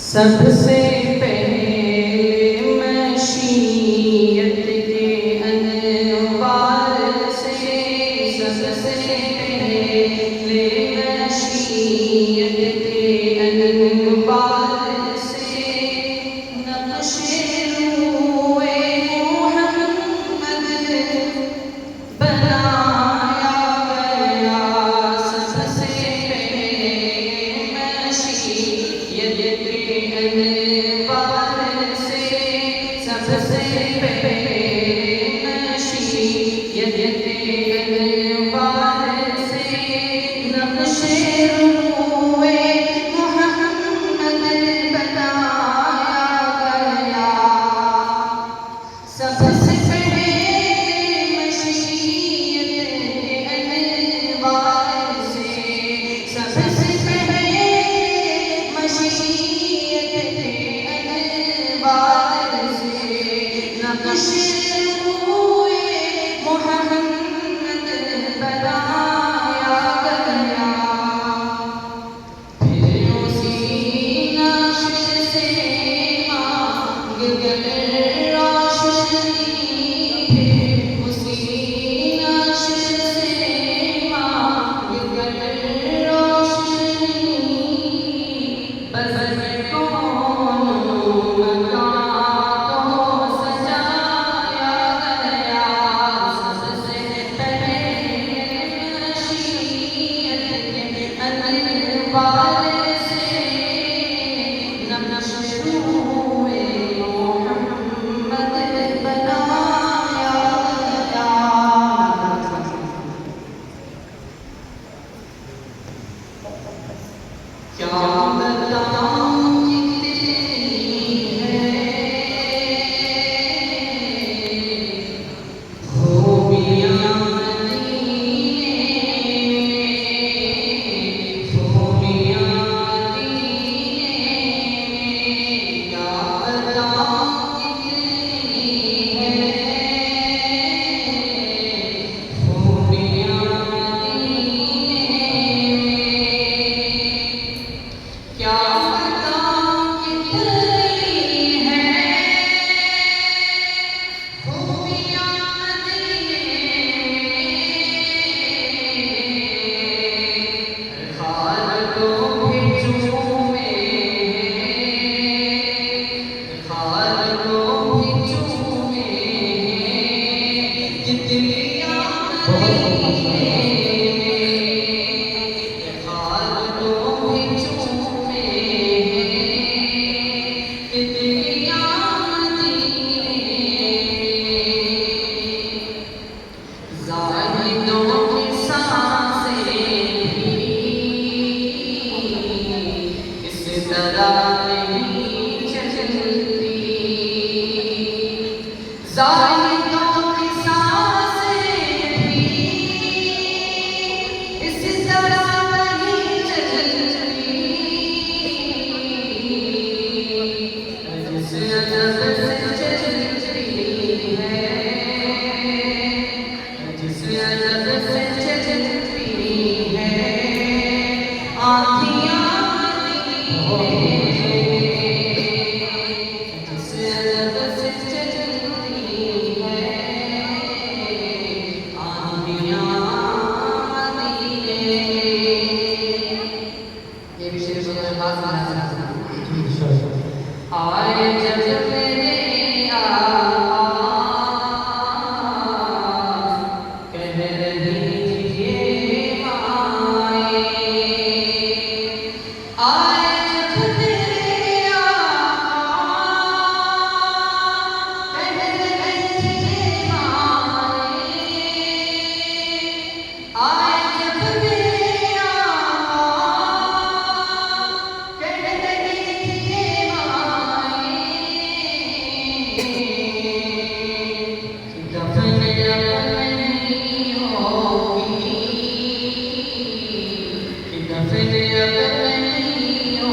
सबसे पहले मशीयत के अनवार से, सबसे पहले मशीयत के अनवार से नक्शे रूए मोहम्मद बनाया गया। सबसे पहले मशीयत के अनवार से, सबसे पहले मशीयत के अनवार से नक्शे रूए मोहम्मद बनाया गया। सबसे पहले मशीयत के अनवार से, सबसे पहले मशीयत के अनवार से नक्शे रूए मोहम्मद बनाया गया। फिर उसी नक्श से मांग कर रोशनी, फिर उसी नक्श से मांग कर रोशनी, बस कौन मकान को सजाया गया। सबसे पहले मशीयत के अनवार से नक्शे रूए मोहम्मद बनाया गया। क्या बताऊं कितनी है खूबियां मदीने में, खूबियां मदीने में। क्या बताऊं कितनी है खूबियां मदीने में। क्या बताऊं कितनी है खूबियां मदीने में। खालकों के चूमे हैं, खालकों के चूमे हैं तितलियां मदीने में। खालकों के चूमे हैं तितलियां मदीने में। ज़ाहिदों की सांसें भी इस तरह नहीं चलती। ज़ाहिदों की सांसें भी इस तरह नहीं चलती। जिस अदब से चलती है, जिस अदब से चलती है आँखियाँ मदीने में। जिस अदब से चलती है आँखियाँ मदीने में। ये भी शेर सुनो, बात आए जब मेरे आका कह रही थी ये माए। आए जब मेरे आका कह रही थी ये माए। आए जब मेरे आका कह रही थी ये माए। दफन अपन नहीं होगी, दफन अपन नहीं